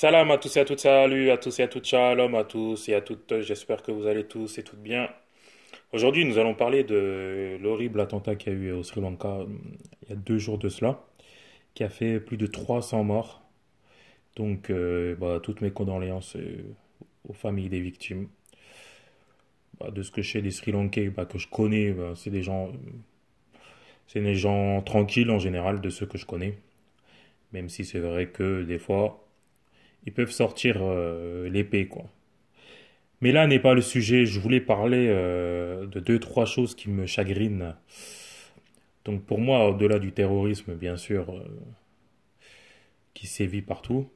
Salam à tous et à toutes, salut à tous et à toutes, shalom à tous et à toutes, j'espère que vous allez tous et toutes bien. Aujourd'hui, nous allons parler de l'horrible attentat qu'il y a eu au Sri Lanka il y a 2 jours de cela, qui a fait plus de 300 morts. Donc, toutes mes condoléances aux familles des victimes. De ce que je sais des Sri Lankais que je connais, c'est des gens tranquilles en général, de ceux que je connais. Même si c'est vrai que des fois, ils peuvent sortir l'épée, quoi. Mais là n'est pas le sujet. Je voulais parler de deux, trois choses qui me chagrinent. Donc pour moi, au-delà du terrorisme, bien sûr, qui sévit partout,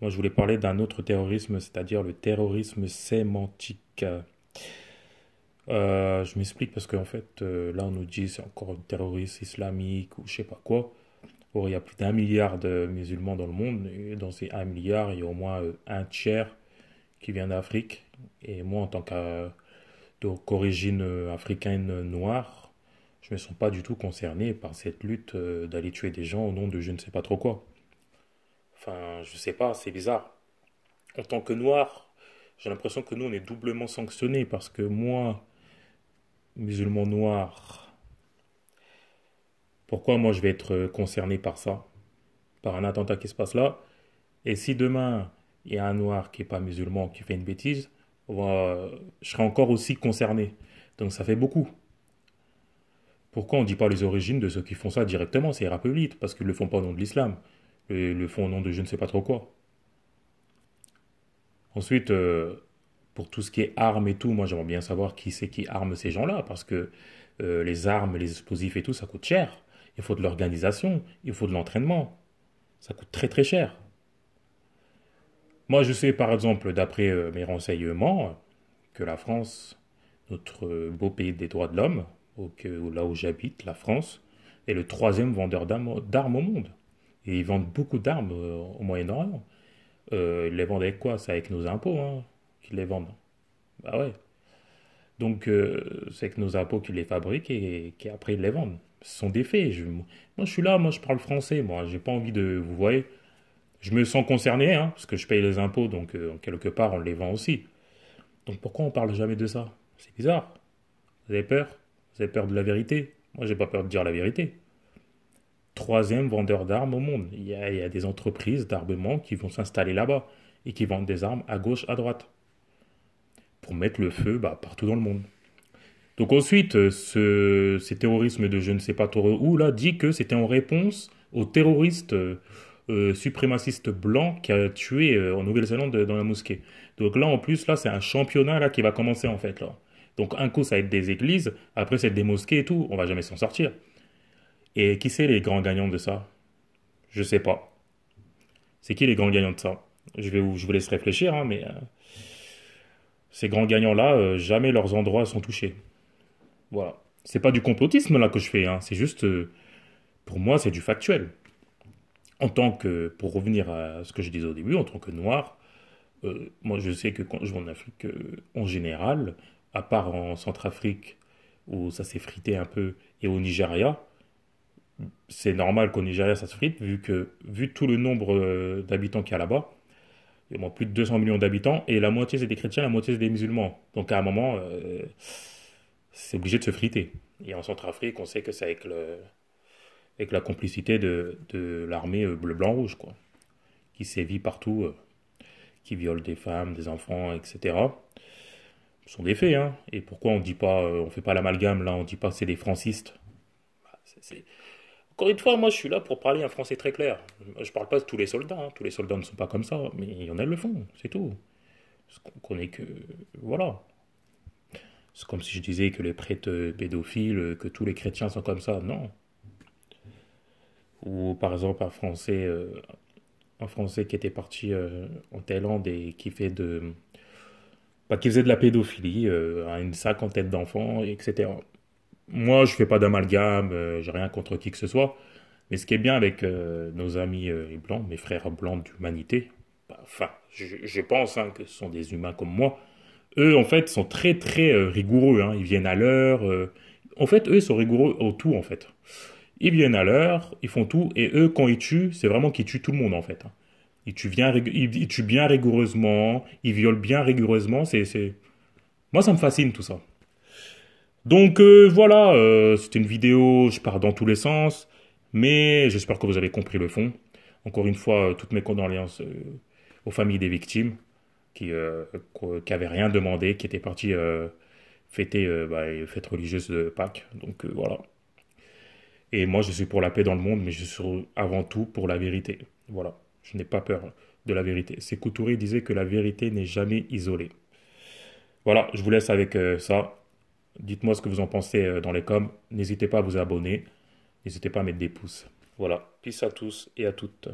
moi je voulais parler d'un autre terrorisme, c'est-à-dire le terrorisme sémantique. Je m'explique parce qu'en fait, là on nous dit c'est encore un terroriste islamique ou je sais pas quoi. Or, il y a plus d'1 milliard de musulmans dans le monde, et dans ces 1 milliard, il y a au moins un tiers qui vient d'Afrique. Et moi, en tant qu'origine africaine noire, je ne me sens pas du tout concerné par cette lutte d'aller tuer des gens au nom de je ne sais pas trop quoi. Enfin, je sais pas, c'est bizarre. En tant que noir, j'ai l'impression que nous, on est doublement sanctionnés parce que moi, musulman noir, pourquoi moi je vais être concerné par ça, par un attentat qui se passe là? Et si demain, il y a un noir qui n'est pas musulman qui fait une bêtise, je serai encore aussi concerné. Donc ça fait beaucoup. Pourquoi on ne dit pas les origines de ceux qui font ça directement? C'est Héraclite, parce qu'ils ne le font pas au nom de l'islam. Ils le font au nom de je ne sais pas trop quoi. Ensuite, pour tout ce qui est armes et tout, moi j'aimerais bien savoir qui c'est qui arme ces gens-là, parce que les armes, les explosifs et tout, ça coûte cher. Il faut de l'organisation, il faut de l'entraînement. Ça coûte très très cher. Moi je sais par exemple, d'après mes renseignements, que la France, notre beau pays des droits de l'homme, là où j'habite, la France, est le troisième vendeur d'armes au monde. Et ils vendent beaucoup d'armes au Moyen-Orient. Ils les vendent avec quoi? C'est avec nos impôts hein, qu'ils les vendent. Bah ouais. Donc c'est avec nos impôts qu'ils les fabriquent et qu'après ils les vendent. Ce sont des faits. Moi je suis là, moi je parle français. Moi j'ai pas envie de. Vous voyez, je me sens concerné hein, parce que je paye les impôts donc quelque part on les vend aussi. Donc pourquoi on parle jamais de ça? C'est bizarre. Vous avez peur? Vous avez peur de la vérité? Moi j'ai pas peur de dire la vérité. Troisième vendeur d'armes au monde. Il y a des entreprises d'armement qui vont s'installer là-bas et qui vendent des armes à gauche, à droite, pour mettre le feu partout dans le monde. Donc ensuite, ces terrorismes de je ne sais pas trop où, là, dit que c'était en réponse aux terroristes suprémacistes blancs qui a tué en Nouvelle-Zélande dans la mosquée. Donc là, en plus, là, c'est un championnat là, qui va commencer en fait. Là. Donc un coup, ça va être des églises, après, c'est des mosquées et tout. On va jamais s'en sortir. Et qui c'est les grands gagnants de ça? Je sais pas. C'est qui les grands gagnants de ça? Je vous laisse réfléchir, hein, mais ces grands gagnants-là, jamais leurs endroits sont touchés. Voilà. C'est pas du complotisme là que je fais, hein. C'est juste, pour moi, c'est du factuel. Pour revenir à ce que je disais au début, en tant que noir, moi je sais que quand je vais en Afrique, en général, à part en Centrafrique où ça s'est frité un peu, et au Nigeria, c'est normal qu'au Nigeria ça se frite, vu tout le nombre d'habitants qu'il y a là-bas, il y a au moins plus de 200 millions d'habitants, et la moitié c'est des chrétiens, la moitié c'est des musulmans. Donc à un moment, c'est obligé de se friter. Et en Centrafrique, on sait que c'est avec la complicité de l'armée bleu-blanc-rouge, quoi, qui sévit partout, qui viole des femmes, des enfants, etc. Ce sont des faits, hein. Et pourquoi on dit pas, on fait pas l'amalgame là, on dit pas que c'est des francistes? Encore une fois, moi je suis là pour parler un français très clair. Je parle pas de tous les soldats, hein. Tous les soldats ne sont pas comme ça, mais il y en a qui le font, c'est tout. Parce qu'on connaît que. Voilà. C'est comme si je disais que les prêtres pédophiles, que tous les chrétiens sont comme ça. Non. Ou par exemple un Français qui était parti en Thaïlande et qui faisait de la pédophilie à une cinquantaine d'enfants, etc. Moi, je fais pas d'amalgame, j'ai rien contre qui que ce soit. Mais ce qui est bien avec nos amis les blancs, mes frères blancs d'humanité, enfin, je pense hein, que ce sont des humains comme moi. Eux, en fait, sont très très rigoureux. Hein. Ils viennent à l'heure. En fait, eux, ils sont rigoureux au tout, en fait. Ils viennent à l'heure, ils font tout, et eux, quand ils tuent, c'est vraiment qu'ils tuent tout le monde, en fait. Hein. il tue bien rigoureusement, il viole bien rigoureusement. Moi, ça me fascine tout ça. Donc voilà, c'était une vidéo, je pars dans tous les sens, mais j'espère que vous avez compris le fond. Encore une fois, toutes mes condoléances aux familles des victimes qui avaient rien demandé, qui étaient parties fêter les fêtes religieuses de Pâques. Donc voilà. Et moi, je suis pour la paix dans le monde, mais je suis avant tout pour la vérité. Voilà. Je n'ai pas peur de la vérité. Sékou Touré disait que la vérité n'est jamais isolée. Voilà, je vous laisse avec ça. Dites-moi ce que vous en pensez dans les coms. N'hésitez pas à vous abonner. N'hésitez pas à mettre des pouces. Voilà. Peace à tous et à toutes.